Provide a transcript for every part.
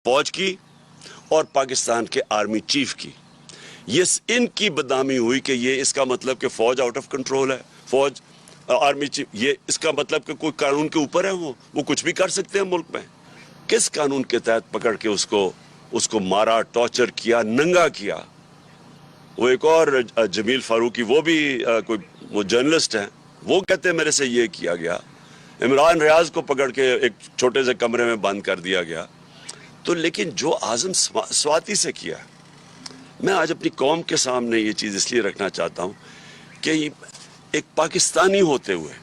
फौज की और पाकिस्तान के आर्मी चीफ की। ये इनकी बदनामी हुई कि ये इसका मतलब कि फौज आउट ऑफ कंट्रोल है, फौज आर्मी चीफ, ये इसका मतलब कि कोई कानून के ऊपर है, वो कुछ भी कर सकते हैं मुल्क में। किस कानून के तहत पकड़ के उसको मारा, टॉर्चर किया, नंगा किया। वो एक और जमील फारूकी, वो भी वो जर्नलिस्ट हैं, वो कहते हैं मेरे से ये किया गया। इमरान रियाज को पकड़ के एक छोटे से कमरे में बंद कर दिया गया। तो लेकिन जो आज़म स्वाति से किया, मैं आज अपनी कौम के सामने ये चीज़ इसलिए रखना चाहता हूँ कि एक पाकिस्तानी होते हुए,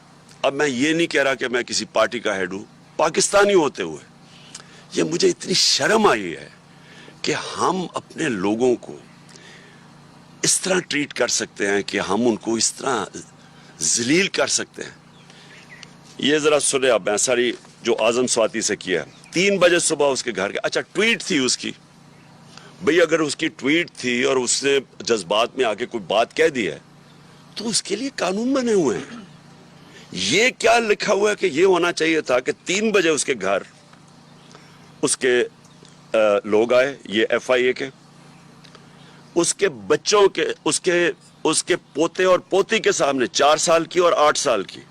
अब मैं ये नहीं कह रहा कि मैं किसी पार्टी का हेड हूँ, पाकिस्तानी होते हुए ये मुझे इतनी शर्म आई है कि हम अपने लोगों को इस तरह ट्रीट कर सकते हैं, कि हम उनको इस तरह जलील कर सकते हैं। ये जरा सुने आप, मैं सारी जो आज़म स्वाति से किया है। 3 बजे सुबह उसके घर के, अच्छा ट्वीट थी उसकी, भाई अगर उसकी ट्वीट थी और उसने जज्बात में आके कोई बात कह दी है तो उसके लिए कानून बने हुए हैं। ये क्या लिखा हुआ है कि ये होना चाहिए था कि 3 बजे उसके घर उसके लोग आए, ये FIA के, उसके बच्चों के, उसके पोते और पोती के सामने, 4 साल की और 8 साल की,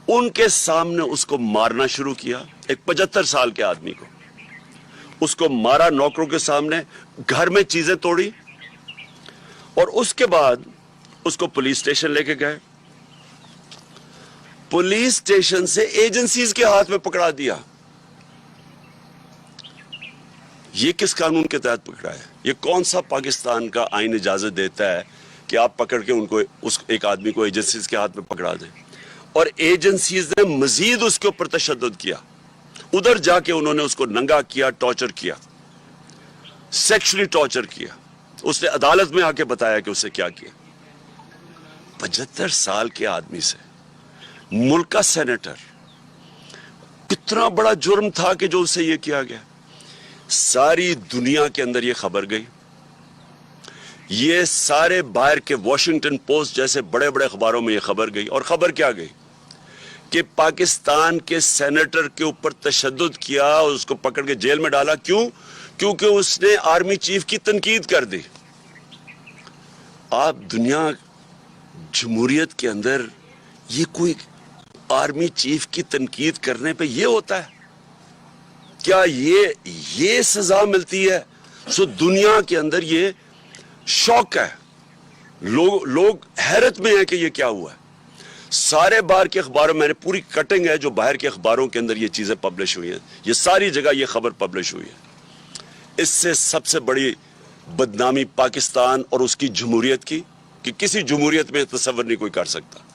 उनके सामने उसको मारना शुरू किया। एक 75 साल के आदमी को उसको मारा, नौकरों के सामने, घर में चीजें तोड़ी, और उसके बाद उसको पुलिस स्टेशन लेके गए। पुलिस स्टेशन से एजेंसीज के हाथ में पकड़ा दिया। ये किस कानून के तहत पकड़ा है? ये कौन सा पाकिस्तान का आईन इजाजत देता है कि आप पकड़ के उनको, उस एक आदमी को एजेंसीज के हाथ में पकड़ा दें? और एजेंसीज ने मजीद उसके ऊपर तशद्दुद किया, उधर जाके उन्होंने उसको नंगा किया, टॉर्चर किया, सेक्सुअली टॉर्चर किया। उसने अदालत में आके बताया कि उससे क्या किया। 75 साल के आदमी से, मुल्क का सेनेटर, कितना बड़ा जुर्म था कि जो उससे ये किया गया। सारी दुनिया के अंदर ये खबर गई, ये सारे बाहर के वॉशिंगटन पोस्ट जैसे बड़े बड़े अखबारों में ये खबर गई। और खबर क्या गई कि पाकिस्तान के सेनेटर के ऊपर तशद्दुद किया और उसको पकड़ के जेल में डाला। क्यों? क्योंकि उसने आर्मी चीफ की तनकीद कर दी। आप दुनिया, जमहूरियत के अंदर ये कोई आर्मी चीफ की तनकीद करने पे ये होता है? क्या ये सजा मिलती है? सो दुनिया के अंदर ये शौक है, लोग हैरत में है कि ये क्या हुआ है। सारे बाहर के अखबारों, मैंने पूरी कटिंग है जो बाहर के अखबारों के अंदर ये चीजें पब्लिश हुई हैं, ये सारी जगह ये खबर पब्लिश हुई है। इससे सबसे बड़ी बदनामी पाकिस्तान और उसकी जमहूरियत की, कि किसी जमहूरियत में तसव्वुर नहीं कोई कर सकता।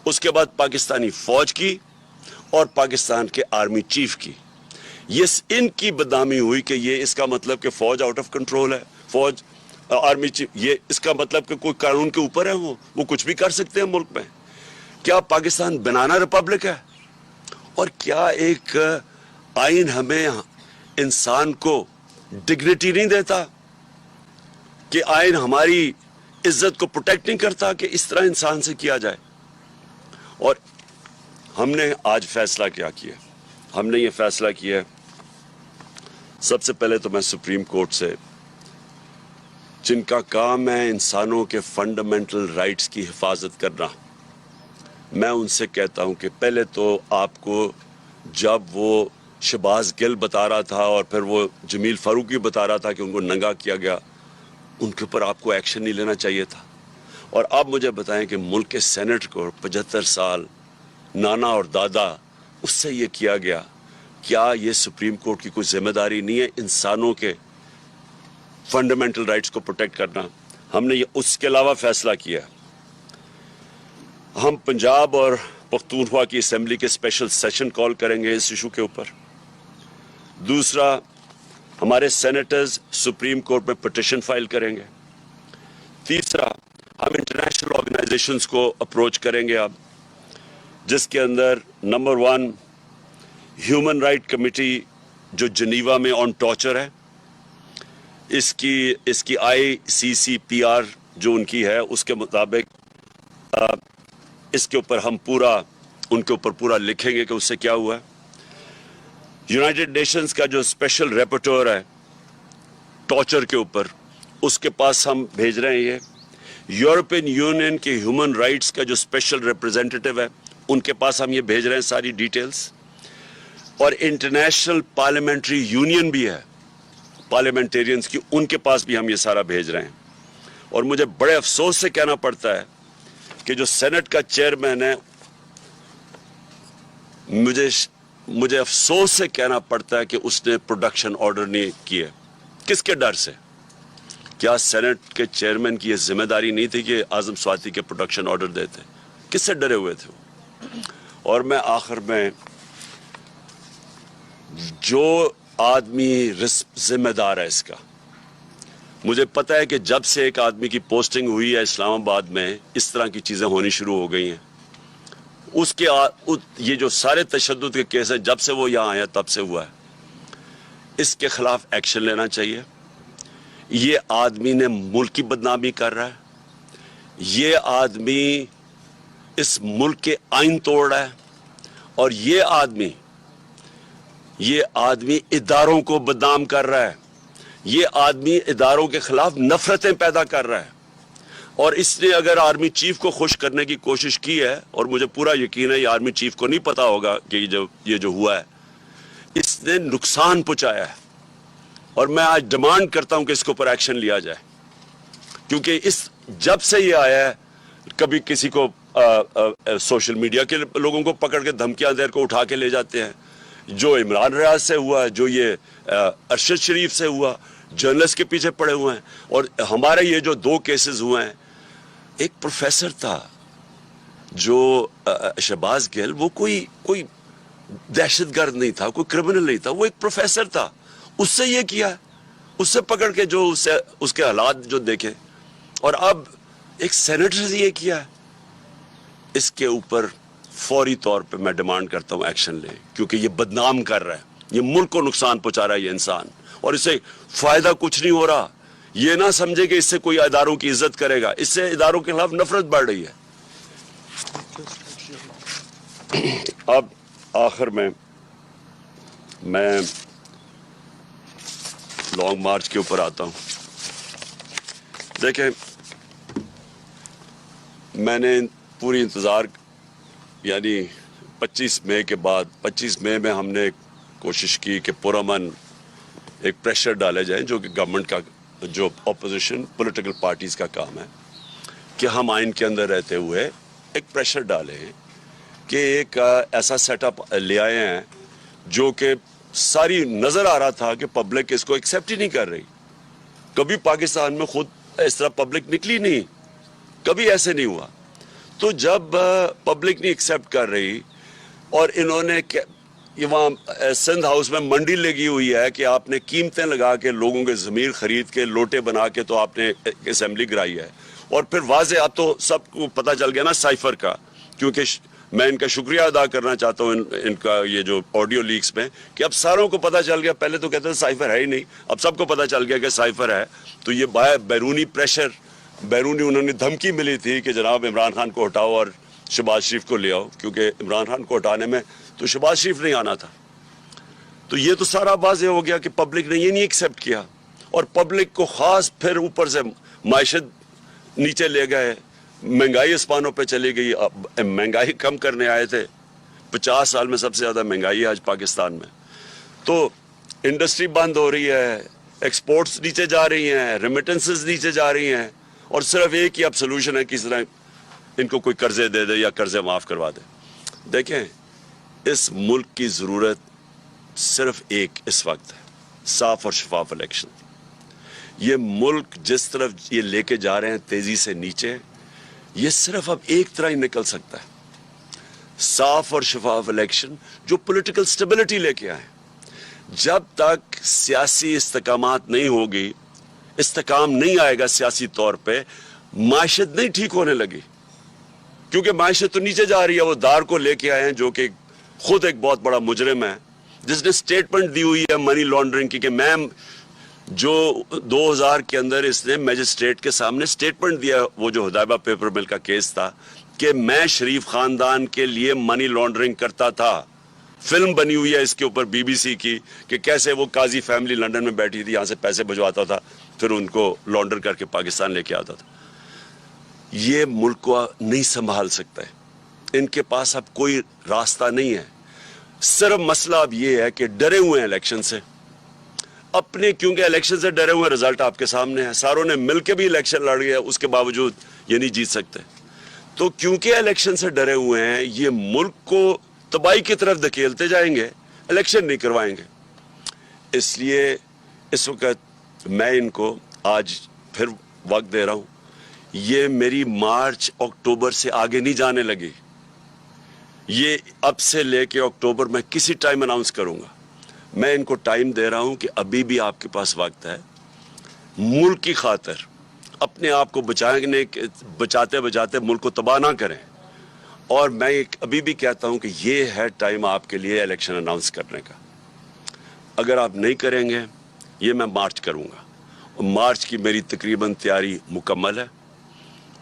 उसके बाद पाकिस्तानी फौज की और पाकिस्तान के आर्मी चीफ की, ये इनकी बदनामी हुई कि ये इसका मतलब कि फौज आउट ऑफ कंट्रोल है, फौज आर्मी चीफ, ये इसका मतलब कि कोई कानून के ऊपर है, वो कुछ भी कर सकते हैं मुल्क में। क्या पाकिस्तान बनाना रिपब्लिक है? और क्या एक आइन हमें इंसान को डिग्निटी नहीं देता? कि आइन हमारी इज्जत को प्रोटेक्ट नहीं करता कि इस तरह इंसान से किया जाए? और हमने आज फैसला क्या किया? हमने ये फैसला किया, सबसे पहले तो मैं सुप्रीम कोर्ट से, जिनका काम है इंसानों के फंडामेंटल राइट्स की हिफाजत करना, मैं उनसे कहता हूं कि पहले तो आपको, जब वो शहबाज गिल बता रहा था और फिर वो जमील फारूकी बता रहा था कि उनको नंगा किया गया, उनके ऊपर आपको एक्शन नहीं लेना चाहिए था। और आप मुझे बताएं कि मुल्क के सेनेट को 75 साल नाना और दादा, उससे ये किया गया, क्या ये सुप्रीम कोर्ट की कोई जिम्मेदारी नहीं है इंसानों के फंडामेंटल राइट्स को प्रोटेक्ट करना? हमने ये उसके अलावा फैसला किया, हम पंजाब और पख्तूनख्वा की असेंबली के स्पेशल सेशन कॉल करेंगे इस इशू के ऊपर। दूसरा, हमारे सेनेटर्स सुप्रीम कोर्ट में पिटीशन फाइल करेंगे। तीसरा, हम इंटरनेशनल ऑर्गेनाइजेशंस को अप्रोच करेंगे अब, जिसके अंदर नंबर 1 ह्यूमन राइट कमेटी जो जनीवा में ऑन टॉर्चर है, इसकी ICCPR जो उनकी है, उसके मुताबिक इसके ऊपर हम उनके ऊपर पूरा लिखेंगे कि उससे क्या हुआ है। यूनाइटेड नेशंस का जो स्पेशल रेपोर्टर है टॉर्चर के ऊपर, उसके पास हम भेज रहे हैं ये। यूरोपियन यूनियन के ह्यूमन राइट्स का जो स्पेशल रिप्रेजेंटेटिव है, उनके पास हम ये भेज रहे हैं सारी डिटेल्स। और इंटरनेशनल पार्लियामेंट्री यूनियन भी है पार्लियामेंटेरियंस की, उनके पास भी हम ये सारा भेज रहे हैं। और मुझे बड़े अफसोस से कहना पड़ता है कि जो सेनेट का चेयरमैन है, मुझे अफसोस से कहना पड़ता है कि उसने प्रोडक्शन ऑर्डर नहीं किए। किसके डर से? क्या सेनेट के चेयरमैन की यह जिम्मेदारी नहीं थी कि आजम स्वाति के प्रोडक्शन ऑर्डर देते? किससे डरे हुए थे वो? और मैं आखिर में, जो आदमी जिम्मेदार है इसका, मुझे पता है कि जब से एक आदमी की पोस्टिंग हुई है इस्लामाबाद में, इस तरह की चीजें होनी शुरू हो गई हैं। ये जो सारे तशद्दुद के केस हैं, जब से वो यहाँ आया तब से हुआ है। इसके खिलाफ एक्शन लेना चाहिए। ये आदमी ने मुल्क की बदनामी कर रहा है, ये आदमी इस मुल्क के आइन तोड़ रहा है, और ये आदमी इदारों को बदनाम कर रहा है, ये आदमी इदारों के खिलाफ नफरतें पैदा कर रहा है। और इसने अगर आर्मी चीफ को खुश करने की कोशिश की है, और मुझे पूरा यकीन है ये आर्मी चीफ को नहीं पता होगा कि ये जो हुआ है, इसने नुकसान पहुंचाया है। और मैं आज डिमांड करता हूं कि इसके ऊपर एक्शन लिया जाए, क्योंकि जब से ये आया है, कभी किसी को सोशल मीडिया के लोगों को पकड़ के धमकियां देकर उठा के ले जाते हैं, जो इमरान रियाज से हुआ, जो ये अरशद शरीफ से हुआ, जर्नलिस्ट के पीछे पड़े हुए हैं। और हमारे ये जो 2 केसेस हुए हैं, एक प्रोफेसर था जो शहबाज गिल, वो कोई दहशतगर्द नहीं था, कोई क्रिमिनल नहीं था, वो एक प्रोफेसर था। उससे ये किया, उससे पकड़ के जो उसके हालात जो देखे, और अब एक सेनेटर से ये किया। इसके ऊपर फौरी तौर पे मैं डिमांड करता हूं एक्शन ले, क्योंकि ये बदनाम कर रहा है, ये मुल्क को नुकसान पहुंचा रहा है ये इंसान, और इससे फायदा कुछ नहीं हो रहा। ये ना समझे कि इससे कोई इदारों की इज्जत करेगा, इससे इदारों के खिलाफ नफरत बढ़ रही है। अब आखिर में मैं लॉन्ग मार्च के ऊपर आता हूं। देखें, मैंने पूरी इंतजार, यानी 25 मई के बाद, 25 मई में हमने कोशिश की कि पुरअमन एक प्रेशर डाला जाए, जो कि गवर्नमेंट का, जो अपोजिशन पॉलिटिकल पार्टीज का काम है, कि हम आइन के अंदर रहते हुए एक प्रेशर डालें कि एक ऐसा सेटअप ले आए हैं जो कि सारी नजर आ रहा था कि पब्लिक इसको एक्सेप्ट ही नहीं कर रही। कभी पाकिस्तान में खुद इस तरह पब्लिक निकली नहीं, कभी ऐसे नहीं हुआ। तो जब पब्लिक नहीं एक्सेप्ट कर रही, और इन्होंने ये वहाँ सिंध हाउस में मंडी लगी हुई है कि आपने कीमतें लगा के लोगों के ज़मीर खरीद के लोटे बना के तो आपने असेंबली कराई है। और फिर वाजे, अब तो सबको पता चल गया ना साइफर का, क्योंकि मैं इनका शुक्रिया अदा करना चाहता हूँ इनका ये जो ऑडियो लीक्स में, कि अब सारों को पता चल गया। पहले तो कहते थे साइफर है ही नहीं, अब सबको पता चल गया कि साइफर है। तो ये बैरूनी प्रेशर, बैरूनी उन्होंने धमकी मिली थी कि जनाब इमरान खान को हटाओ और शहबाज शरीफ को ले आओ, क्योंकि इमरान खान को हटाने में तो शहबाज शरीफ नहीं आना था। तो ये तो सारा वाज़ेह हो गया कि पब्लिक ने ये नहीं एक्सेप्ट किया, और पब्लिक को खास फिर ऊपर से माइशत नीचे ले गए, महंगाई आसमानों पे चली गई। महंगाई कम करने आए थे, 50 साल में सबसे ज़्यादा महंगाई है आज पाकिस्तान में। तो इंडस्ट्री बंद हो रही है, एक्सपोर्ट्स नीचे जा रही हैं, रेमिटेंसेस नीचे जा रही हैं, और सिर्फ एक ही अब सोल्यूशन है, किस तरह इनको कोई कर्जे दे दे या कर्जे माफ़ करवा दे। देखें, इस मुल्क की ज़रूरत सिर्फ एक इस वक्त है, साफ और शफाफ इलेक्शन। ये मुल्क जिस तरफ ये लेके जा रहे हैं तेज़ी से नीचे, ये सिर्फ अब एक तरह ही निकल सकता है, साफ और शफाफ इलेक्शन जो पॉलिटिकल स्टेबिलिटी लेके आए। जब तक सियासी इस्तेकामात नहीं होगी, इस्तेकाम नहीं आएगा सियासी तौर पे, माइशत नहीं ठीक होने लगी, क्योंकि माइशत तो नीचे जा रही है। वो दार को लेके आए हैं जो कि खुद एक बहुत बड़ा मुजरिम है, जिसने स्टेटमेंट दी हुई है मनी लॉन्ड्रिंग की, कि मैम जो 2000 के अंदर इसने मैजिस्ट्रेट के सामने स्टेटमेंट दिया, वो जो हुदैबा पेपर मिल का केस था, कि मैं शरीफ खानदान के लिए मनी लॉन्ड्रिंग करता था, फिल्म बनी हुई है इसके ऊपर BBC की कि कैसे वो काजी फैमिली लंदन में बैठी थी, यहाँ से पैसे भिजवाता था, फिर उनको लॉन्डर करके पाकिस्तान लेके आता था। ये मुल्क को नहीं संभाल सकता है, इनके पास अब कोई रास्ता नहीं है। सिर्फ मसला अब ये है कि डरे हुए हैं इलेक्शन से अपने, क्योंकि इलेक्शन से डरे हुए, रिजल्ट आपके सामने है, सारों ने मिलकर भी इलेक्शन लड़ गया, उसके बावजूद ये नहीं जीत सकते। तो क्योंकि इलेक्शन से डरे हुए हैं, ये मुल्क को तबाही की तरफ धकेलते जाएंगे, इलेक्शन नहीं करवाएंगे। इसलिए इस वक्त मैं इनको आज फिर वक्त दे रहा हूं, ये मेरी मार्च अक्टूबर से आगे नहीं जाने लगी, ये अब से लेके अक्टूबर में किसी टाइम अनाउंस करूंगा। मैं इनको टाइम दे रहा हूं कि अभी भी आपके पास वक्त है, मुल्क की खातिर अपने आप को बचाते बचाते मुल्क को तबाह ना करें। और मैं अभी भी कहता हूं कि ये है टाइम आपके लिए इलेक्शन अनाउंस करने का। अगर आप नहीं करेंगे, ये मैं मार्च करूंगा, और मार्च की मेरी तकरीबन तैयारी मुकम्मल है।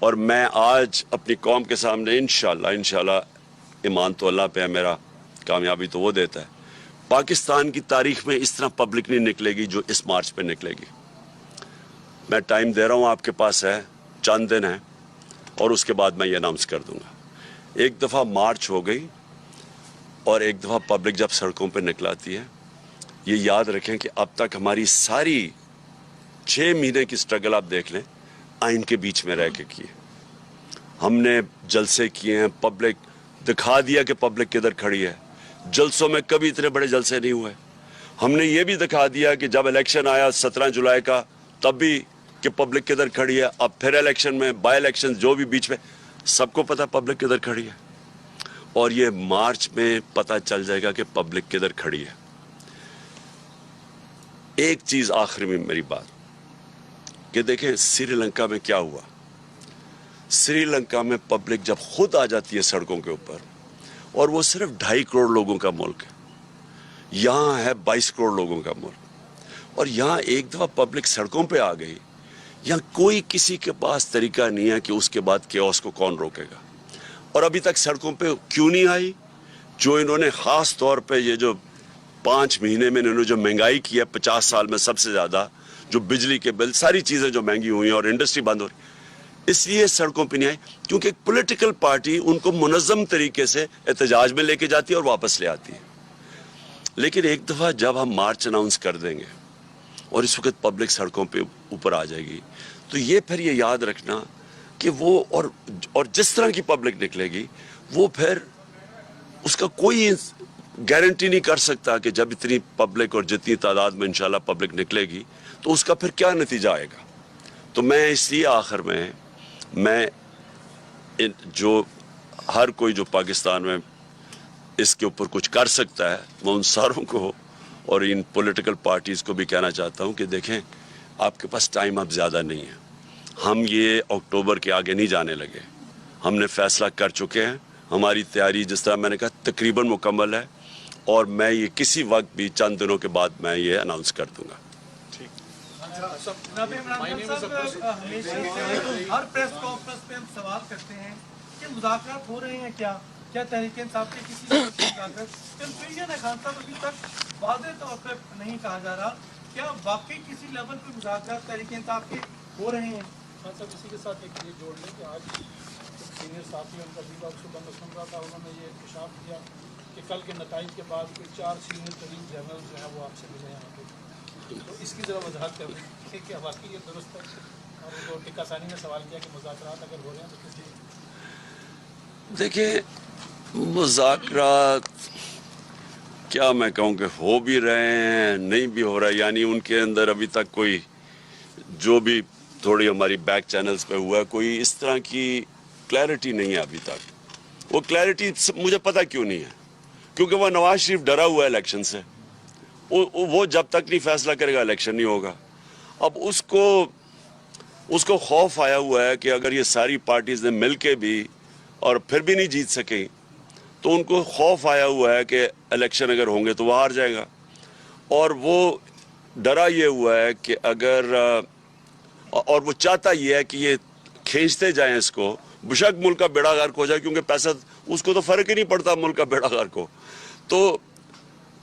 और मैं आज अपनी कौम के सामने इंशाल्लाह ईमान तो अल्लाह पे है मेरा, कामयाबी तो वो देता है, पाकिस्तान की तारीख में इस तरह पब्लिक नहीं निकलेगी जो इस मार्च पे निकलेगी। मैं टाइम दे रहा हूँ, आपके पास है, चंद दिन है, और उसके बाद मैं ये अनाउंस कर दूंगा। एक दफ़ा मार्च हो गई और एक दफ़ा पब्लिक जब सड़कों पे निकलाती है, ये याद रखें कि अब तक हमारी सारी 6 महीने की स्ट्रगल आप देख लें, आइन के बीच में रह के किए। हमने जलसे किए हैं, पब्लिक दिखा दिया कि पब्लिक किधर खड़ी है। जलसों में कभी इतने बड़े जलसे नहीं हुए। हमने ये भी दिखा दिया कि जब इलेक्शन आया 17 जुलाई का, तब भी कि पब्लिक किधर खड़ी है। अब फिर इलेक्शन में, बाय इलेक्शन जो भी बीच में, सबको पता पब्लिक किधर खड़ी है। और ये मार्च में पता चल जाएगा कि पब्लिक किधर खड़ी है। एक चीज आखिरी में मेरी बात कि देखें श्रीलंका में क्या हुआ। श्रीलंका में पब्लिक जब खुद आ जाती है सड़कों के ऊपर, और वो सिर्फ 2.5 करोड़ लोगों का मुल्क है, यहाँ है 22 करोड़ लोगों का मुल्क, और यहाँ एक दफा पब्लिक सड़कों पे आ गई, यहाँ कोई किसी के पास तरीका नहीं है कि उसके बाद केओस को कौन रोकेगा। और अभी तक सड़कों पे क्यों नहीं आई? जो इन्होंने खास तौर पे ये जो 5 महीने में इन्होंने जो महंगाई की है 50 साल में सबसे ज्यादा, जो बिजली के बिल, सारी चीजें जो महंगी हुई हैं और इंडस्ट्री बंद हो रही, इसलिए सड़कों पे नहीं आई क्योंकि एक पॉलिटिकल पार्टी उनको मुनज़्ज़म तरीके से एहतजाज में लेके जाती है और वापस ले आती है। लेकिन एक दफा जब हम मार्च अनाउंस कर देंगे और इस वक्त पब्लिक सड़कों पे ऊपर आ जाएगी, तो ये फिर ये याद रखना कि वो और जिस तरह की पब्लिक निकलेगी, वो फिर उसका कोई गारंटी नहीं कर सकता कि जब इतनी पब्लिक और जितनी तादाद में इंशाल्लाह पब्लिक निकलेगी तो उसका फिर क्या नतीजा आएगा। तो मैं इसलिए आखिर में मैं जो हर कोई जो पाकिस्तान में इसके ऊपर कुछ कर सकता है, मैं उन सारों को और इन पॉलिटिकल पार्टीज़ को भी कहना चाहता हूं कि देखें, आपके पास टाइम अब ज़्यादा नहीं है। हम ये अक्टूबर के आगे नहीं जाने लगे, हमने फैसला कर चुके हैं। हमारी तैयारी जिस तरह मैंने कहा तकरीबन मुकम्मल है, और मैं ये किसी वक्त भी चंद दिनों के बाद मैं ये अनाउंस कर दूंगा। हर प्रेस कॉन्फ्रेंस पे हम सवाल करते हैं कि मुज़ाकरात हो रहे हैं क्या तहरीक-ए-इंसाफ के किसी कंफ्यूजन है खान साहब, अभी तक वाज़ेह तौर पे नहीं कहा जा रहा, क्या वाकई किसी लेवल पे मुज़ाकरात तहरीक-ए-इंसाफ के हो रहे हैं? खान साहब इसी के साथ एक ये जोड़ लें कि आज सीनियर साथी उनका दीवा सुबह में सुन रहा था, उन्होंने ये इंकशाफ किया कि कल के नताइज के बाद कोई 4 सीनियर तरीन जनरल जो है वो आपसे मिले यहाँ पे, तो इसकी ज़रा वजाहत कर दें कि क्या वाकई ये दुरुस्त है। और वो टिक्का सानी ने सवाल किया कि मुज़ाकरात अगर हो रहे हैं तो किस लिए? देखिए, मुज़ाकरात क्या मैं कहूँ कि हो भी रहे हैं, नहीं भी हो रहा है, यानी उनके अंदर अभी तक कोई जो भी थोड़ी हमारी बैक चैनल्स पे हुआ है, कोई इस तरह की क्लैरिटी नहीं है अभी तक। वो क्लैरिटी मुझे पता क्यों नहीं है, क्योंकि वो नवाज शरीफ डरा हुआ है इलेक्शन से। वो जब तक नहीं फैसला करेगा इलेक्शन नहीं होगा। अब उसको खौफ आया हुआ है कि अगर ये सारी पार्टीज ने मिल के भी और फिर भी नहीं जीत सके, तो उनको खौफ आया हुआ है कि इलेक्शन अगर होंगे तो वो हार जाएगा। और वो डरा ये हुआ है कि अगर और वो चाहता ये है कि ये खींचते जाएं इसको, बेशक मुल्क का बेड़ा गर्क हो जाए, क्योंकि पैसा उसको तो फर्क ही नहीं पड़ता मुल्क का बेड़ा गर्क हो। तो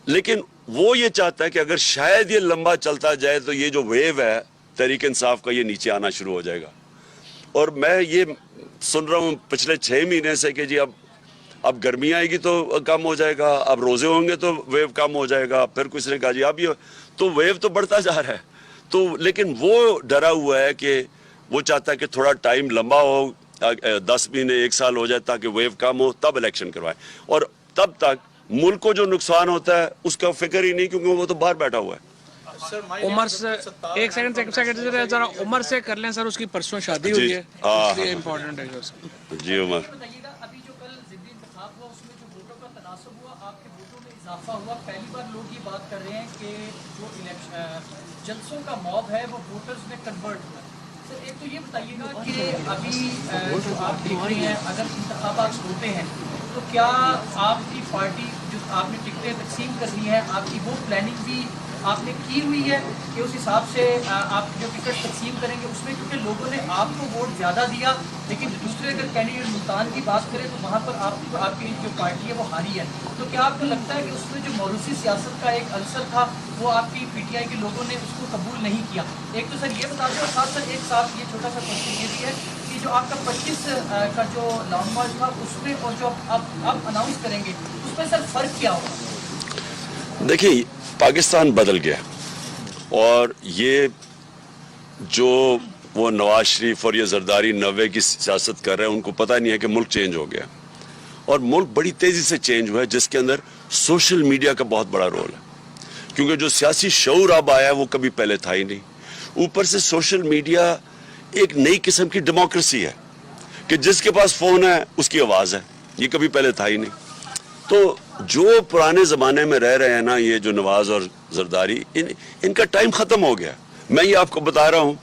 لیکن وہ یہ چاہتا ہے کہ اگر شاید یہ لمبا چلتا جائے تو یہ جو ویو ہے تحریک انصاف کا یہ نیچے آنا شروع ہو جائے گا. اور میں یہ سن رہا ہوں پچھلے 6 مہینے سے کہ جی اب گرمی آئے گی تو کم ہو جائے گا, اب روزے ہوں گے تو ویو کم ہو جائے گا. پھر کسی نے کہا جی اب یہ تو ویو تو بڑھتا جا رہا ہے. تو لیکن وہ ڈرا ہوا ہے کہ وہ چاہتا ہے کہ تھوڑا ٹائم لمبا ہو, 10 مہینے 1 سال ہو جائے تاکہ ویو کم ہو, تب الیکشن کروائے. اور تب تک ملک کو جو نقصان ہوتا ہے اس کا فکر ہی نہیں, کیونکہ وہ تو باہر بیٹھا ہوا ہے. عمر سے ایک سیکنڈ ذرا عمر سے کر لیں سر, اس کی پرسوں شادی ہوئی ہے, اس لیے امپورٹنٹ ہے. جی عمر, بتائیے گا ابھی جو کل ضمنی انتخاب ہوا اس میں جو ووٹوں کا تناسب ہوا, آپ کے ووٹوں میں اضافہ ہوا. پہلی بار لوگ یہ بات کر رہے ہیں کہ جو جلسوں کا موب ہے وہ ووٹرز میں کنورٹ ہوا. سر ایک تو یہ بتائیے گا کہ ابھی جو آپ دیکھ رہے ہیں اگر انتخابات ہوتے ہیں تو کیا آپ کی پارٹی جو آپ نے ٹکٹیں تقسیم کرنی ہے آپ کی وہ پلاننگ بھی آپ نے کی ہوئی ہے کہ اس حساب سے آپ جو ٹکٹ تقسیم کریں گے اس میں, کیونکہ لوگوں نے آپ کو ووٹ زیادہ دیا لیکن دوسرے اگر کینڈیڈیٹ ملتان کی بات کریں تو وہاں پر آپ کی جو پارٹی ہے وہ ہاری ہے. تو کیا آپ کو لگتا ہے کہ اس میں جو موروثی سیاست کا ایک عنصر تھا وہ آپ کی پی ٹی آئی کے لوگوں نے اس کو قبول نہیں کیا؟ ایک تو سر یہ بتا دیں, اور ساتھ ساتھ ایک ساتھ یہ چھوٹا سا کوشچن یہ بھی ہے کہ جو آپ کا 25 کا جو لانگ مارچ تھا اس میں اور جو آپ اناؤنس کریں گے اس میں سر فرق کیا ہوگا؟ دیکھیں پاکستان بدل گیا, اور یہ جو وہ نواز شریف اور یہ زرداری 90 کی سیاست کر رہے ہیں ان کو پتہ نہیں ہے کہ ملک چینج ہو گیا, اور ملک بڑی تیزی سے چینج ہوا ہے جس کے اندر سوشل میڈیا کا بہت بڑا رول ہے. کیونکہ جو سیاسی شعور اب آیا ہے وہ کبھی پہلے تھا ہی نہیں. اوپر سے سوشل میڈیا ایک نئی قسم کی ڈیموکریسی ہے کہ جس کے پاس فون ہے اس کی آواز ہے, یہ کبھی پہلے تھا ہی نہیں. تو جو پرانے زمانے میں رہ رہے ہیں نا یہ جو نواز اور زرداری, ان کا ٹائم ختم ہو گیا. میں یہ آپ کو بتا رہا ہوں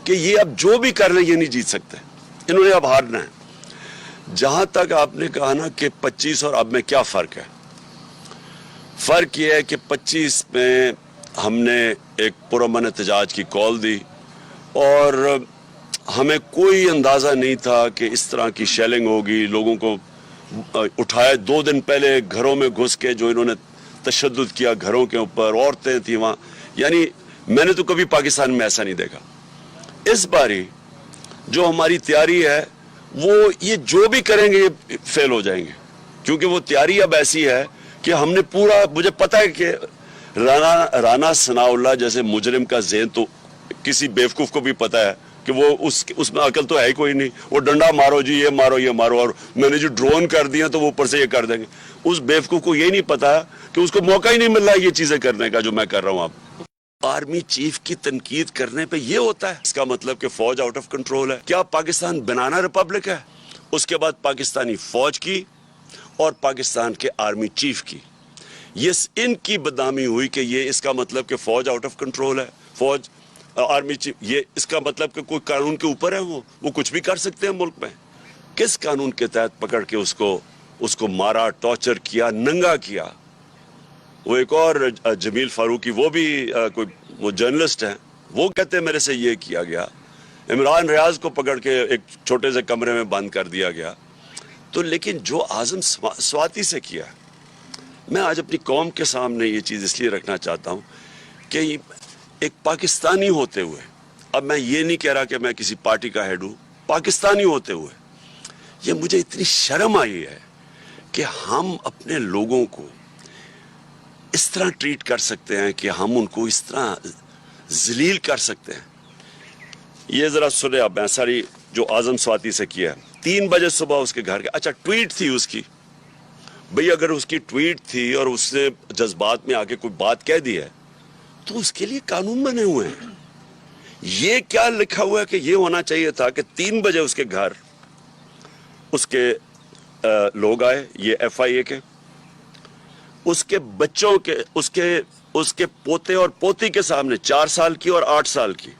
کہ یہ اب جو بھی کر لیں یہ نہیں جیت سکتے, انہوں نے اب ہارنا ہے. جہاں تک آپ نے کہا نا کہ 25 اور اب میں کیا فرق ہے, فرق یہ ہے کہ 25 میں ہم نے ایک پرامن احتجاج کی کال دی اور ہمیں کوئی اندازہ نہیں تھا کہ اس طرح کی شیلنگ ہوگی. لوگوں کو اٹھائے 2 دن پہلے گھروں میں گھس کے جو انہوں نے تشدد کیا گھروں کے اوپر, عورتیں تھیں وہاں, یعنی میں نے تو کبھی پاکستان میں ایسا نہیں دیکھا. اس باری جو ہماری تیاری ہے وہ یہ جو بھی کریں گے یہ فیل ہو جائیں گے, کیونکہ وہ تیاری اب ایسی ہے کہ ہم نے پورا, مجھے پتا ہے کہ رانا ثناء اللہ جیسے مجرم کا ذہن تو کسی بیوقوف کو بھی پتا ہے کہ وہ اس میں عقل تو ہے ہی کوئی نہیں. وہ ڈنڈا مارو جی, یہ مارو یہ مارو, اور میں نے جو ڈرون کر دیا تو وہ اوپر سے یہ کر دیں گے. اس بیوقوف کو یہ نہیں پتا کہ اس کو موقع ہی نہیں مل رہا یہ چیزیں کرنے کا جو میں کر رہا ہوں. اب آرمی چیف کی تنقید کرنے پہ یہ ہوتا ہے, اس کا مطلب کہ فوج آؤٹ آف کنٹرول ہے. کیا پاکستان بنانا ریپبلک ہے؟ اس کے بعد پاکستانی فوج کی اور پاکستان کے آرمی چیف کی ان کی بدنامی ہوئی کہ یہ اس کا مطلب کہ فوج آؤٹ آف کنٹرول ہے, فوج آرمی چیف, یہ اس کا مطلب کہ کوئی قانون کے اوپر ہے, وہ کچھ بھی کر سکتے ہیں ملک میں. کس قانون کے تحت پکڑ کے اس کو مارا, ٹارچر کیا, ننگا کیا؟ وہ ایک اور جمیل فاروقی, وہ بھی وہ جرنلسٹ ہیں, وہ کہتے ہیں میرے سے یہ کیا گیا. عمران ریاض کو پکڑ کے ایک چھوٹے سے کمرے میں بند کر دیا گیا. تو لیکن جو اعظم سواتی سے کیا, میں آج اپنی قوم کے سامنے یہ چیز اس لیے رکھنا چاہتا ہوں کہ ایک پاکستانی ہوتے ہوئے, اب میں یہ نہیں کہہ رہا کہ میں کسی پارٹی کا ہیڈ ہوں, پاکستانی ہوتے ہوئے یہ مجھے اتنی شرم آئی ہے کہ ہم اپنے لوگوں کو اس طرح ٹریٹ کر سکتے ہیں, کہ ہم ان کو اس طرح ذلیل کر سکتے ہیں. یہ ذرا سنیں اب, میں ساری جو اعظم سواتی سے کیا 3 بجے صبح اس کے گھر کے, اچھا ٹویٹ تھی اس کی, بھئی اگر اس کی ٹویٹ تھی اور اس نے جذبات میں آ کے کوئی بات کہہ دی ہے تو اس کے لیے قانون بنے ہوئے ہیں. یہ کیا لکھا ہوا ہے کہ یہ ہونا چاہیے تھا کہ 3 بجے اس کے گھر اس کے لوگ آئے, یہ ایف آئی اے کے, اس کے بچوں کے, اس کے پوتے اور پوتی کے سامنے 4 سال کی اور 8 سال کی,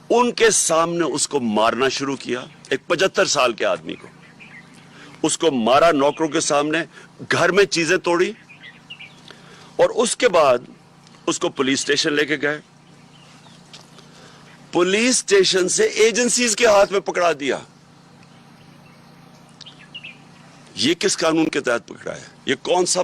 ان کے سامنے اس کو مارنا شروع کیا. ایک 75 سال کے آدمی کو اس کو مارا, نوکروں کے سامنے گھر میں چیزیں توڑی, اور اس کے بعد اس کو پولیس اسٹیشن لے کے گئے. پولیس اسٹیشن سے ایجنسیز کے ہاتھ میں پکڑا دیا. یہ کس قانون کے تحت پکڑا ہے؟ یہ کون سا